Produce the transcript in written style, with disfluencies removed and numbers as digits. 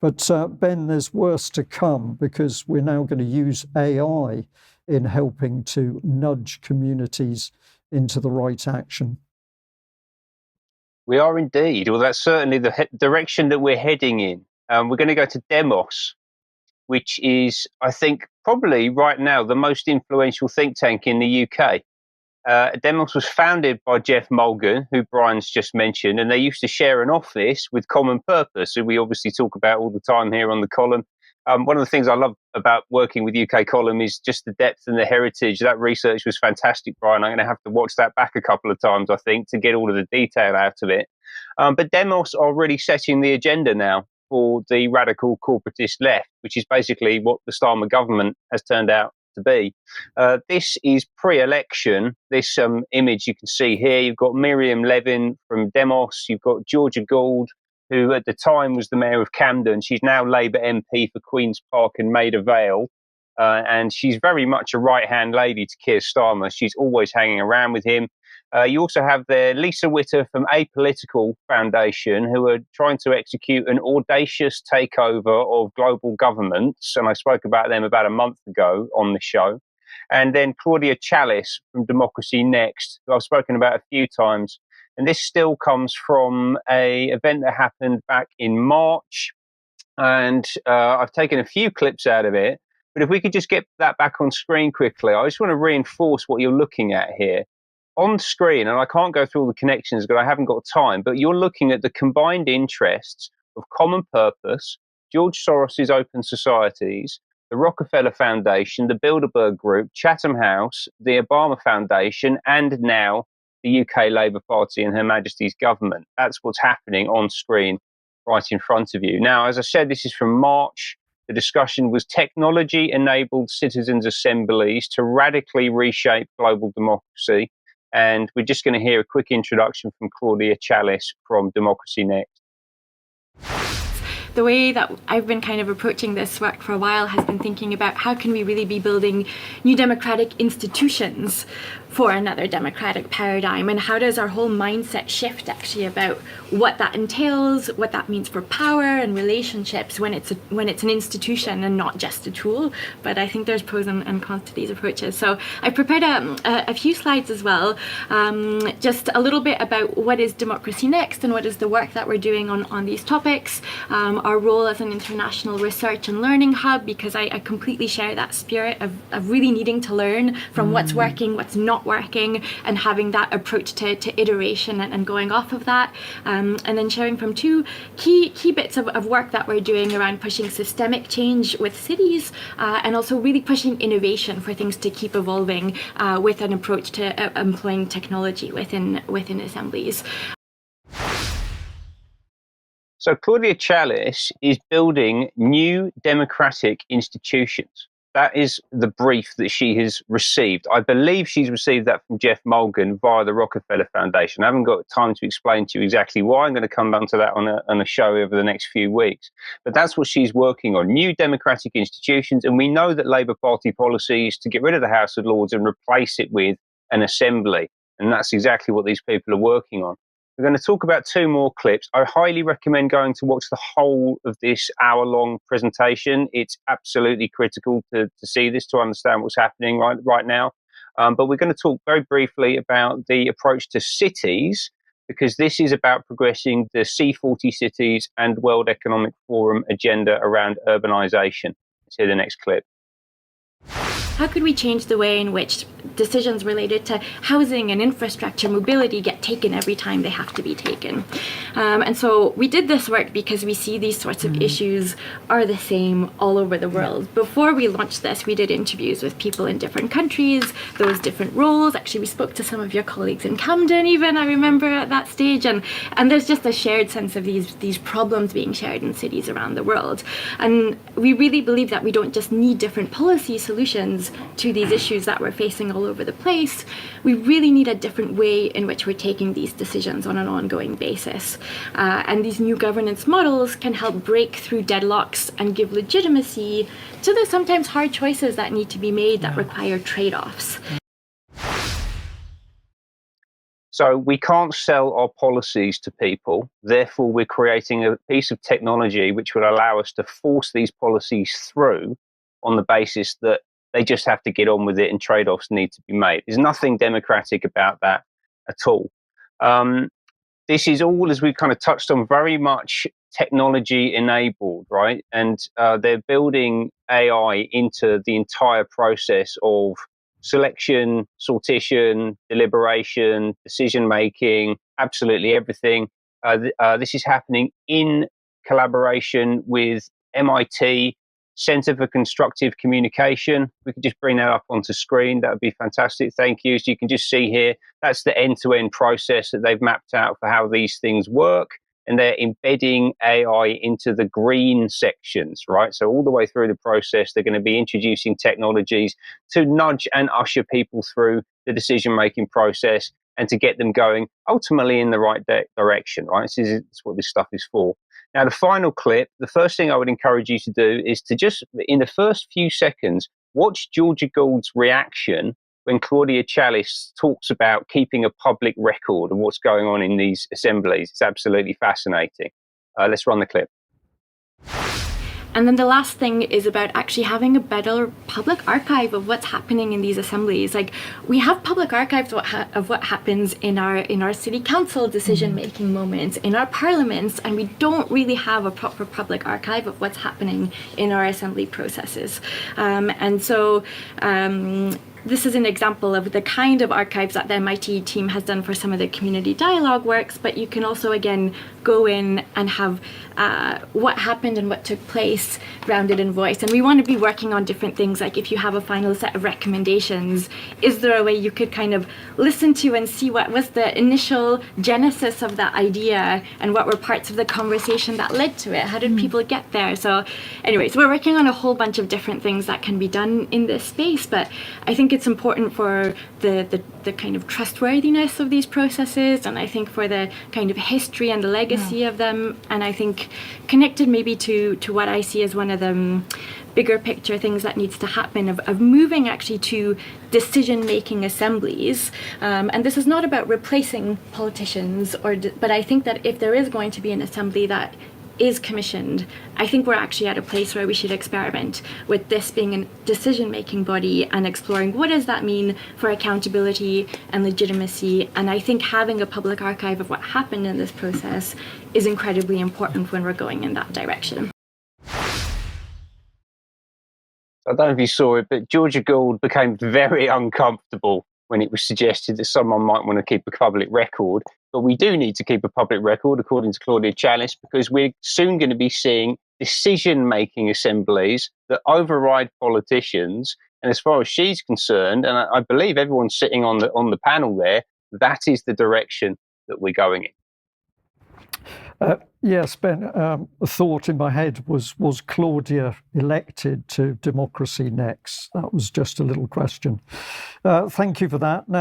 But Ben, there's worse to come, because we're now going to use AI in helping to nudge communities into the right action. We are indeed. Well, that's certainly the direction that we're heading in. We're going to go to Demos, which is, I think, probably right now the most influential think tank in the UK. Demos was founded by Jeff Mulgan, who Brian's just mentioned, and they used to share an office with Common Purpose, who we obviously talk about all the time here on the column. One of the things I love about working with UK Column is just the depth and the heritage. That research was fantastic, Brian. I'm going to have to watch that back a couple of times, I think, to get all of the detail out of it. But Demos are really setting the agenda now for the radical corporatist left, which is basically what the Starmer government has turned out to be. This is pre-election. This image you can see here, you've got Miriam Levin from Demos, you've got Georgia Gould, who at the time was the mayor of Camden. She's now Labour MP for Queen's Park and Maida Vale. And she's very much a right-hand lady to Keir Starmer. She's always hanging around with him. You also have there Lisa Witter from Apolitical Foundation, who are trying to execute an audacious takeover of global governments. And I spoke about them about a month ago on the show. And then Claudia Chalice from DemocracyNext, who I've spoken about a few times. And this still comes from an event that happened back in March. And I've taken a few clips out of it. But if we could just get that back on screen quickly, I just want to reinforce what you're looking at here. On screen, and I can't go through all the connections because I haven't got time, but you're looking at the combined interests of Common Purpose, George Soros's Open Societies, the Rockefeller Foundation, the Bilderberg Group, Chatham House, the Obama Foundation, and now the UK Labour Party and Her Majesty's government. That's what's happening on screen right in front of you. Now, as I said, this is from March. The discussion was technology-enabled citizens' assemblies to radically reshape global democracy. And we're just going to hear a quick introduction from Claudia Chalice from DemocracyNext. The way that I've been kind of approaching this work for a while has been thinking about how can we really be building new democratic institutions for another democratic paradigm, and how does our whole mindset shift actually about what that entails, what that means for power and relationships when it's an institution and not just a tool. But I think there's pros and cons to these approaches. So I prepared a few slides as well, just a little bit about what is Democracy Next and what is the work that we're doing on these topics, our role as an international research and learning hub, because I completely share that spirit of really needing to learn from what's working, what's not working, and having that approach to iteration and going off of that, and then sharing from two key bits of work that we're doing around pushing systemic change with cities, and also really pushing innovation for things to keep evolving with an approach to employing technology within assemblies. So Claudia Chalice is building new democratic institutions. That is the brief that she has received. I believe she's received that from Jeff Mulgan via the Rockefeller Foundation. I haven't got time to explain to you exactly why. I'm going to come down to that on a show over the next few weeks. But that's what she's working on, new democratic institutions. And we know that Labour Party policy is to get rid of the House of Lords and replace it with an assembly. And that's exactly what these people are working on. We're going to talk about two more clips. I highly recommend going to watch the whole of this hour-long presentation. It's absolutely critical to see this, to understand what's happening right now. But we're going to talk very briefly about the approach to cities, because this is about progressing the C40 cities and World Economic Forum agenda around urbanisation. Let's hear the next clip. How could we change the way in which decisions related to housing and infrastructure, mobility get taken every time they have to be taken? And so we did this work because we see these sorts of issues are the same all over the world. Before we launched this, we did interviews with people in different countries, those different roles. Actually, we spoke to some of your colleagues in Camden even, I remember at that stage. And there's just a shared sense of these problems being shared in cities around the world. And we really believe that we don't just need different policy solutions to these issues that we're facing all over the place. We really need a different way in which we're taking these decisions on an ongoing basis. And these new governance models can help break through deadlocks and give legitimacy to the sometimes hard choices that need to be made that require trade-offs. So we can't sell our policies to people. Therefore, we're creating a piece of technology which would allow us to force these policies through on the basis that they just have to get on with it and trade-offs need to be made. There's nothing democratic about that at all. This is all, as we've kind of touched on, very much technology enabled, right? And they're building AI into the entire process of selection, sortition, deliberation, decision making, absolutely everything. This is happening in collaboration with MIT Center for Constructive Communication. We could just bring that up onto screen. That would be fantastic. Thank you. So you can just see here, that's the end-to-end process that they've mapped out for how these things work. And they're embedding AI into the green sections, right? So all the way through the process, they're going to be introducing technologies to nudge and usher people through the decision-making process and to get them going ultimately in the right direction, right? This is what this stuff is for. Now, the final clip, the first thing I would encourage you to do is to just, in the first few seconds, watch Georgia Gould's reaction when Claudia Chalice talks about keeping a public record of what's going on in these assemblies. It's absolutely fascinating. Let's run the clip. And then the last thing is about actually having a better public archive of what's happening in these assemblies. Like, we have public archives of what happens in our city council decision-making moments, in our parliaments, and we don't really have a proper public archive of what's happening in our assembly processes. This is an example of the kind of archives that the MIT team has done for some of the community dialogue works, but you can also, again, go in and have what happened and what took place grounded in voice. And we want to be working on different things, like if you have a final set of recommendations, is there a way you could kind of listen to and see what was the initial genesis of that idea and what were parts of the conversation that led to it? How did people get there? So anyways, we're working on a whole bunch of different things that can be done in this space, but I think it's important for the kind of trustworthiness of these processes, and I think for the kind of history and the legacy of them, and I think connected maybe to what I see as one of the bigger picture things that needs to happen of moving actually to decision-making assemblies. And this is not about replacing politicians, but I think that if there is going to be an assembly that is commissioned, I think we're actually at a place where we should experiment with this being a decision-making body and exploring what does that mean for accountability and legitimacy. And I think having a public archive of what happened in this process is incredibly important when we're going in that direction. I don't know if you saw it, but Georgia Gould became very uncomfortable when it was suggested that someone might want to keep a public record. But we do need to keep a public record, according to Claudia Chalice, because we're soon going to be seeing decision-making assemblies that override politicians. And as far as she's concerned, and I believe everyone's sitting on the panel there, that is the direction that we're going in. Yes, Ben, a thought in my head was Claudia elected to Democracy Next? That was just a little question. Thank you for that. Now,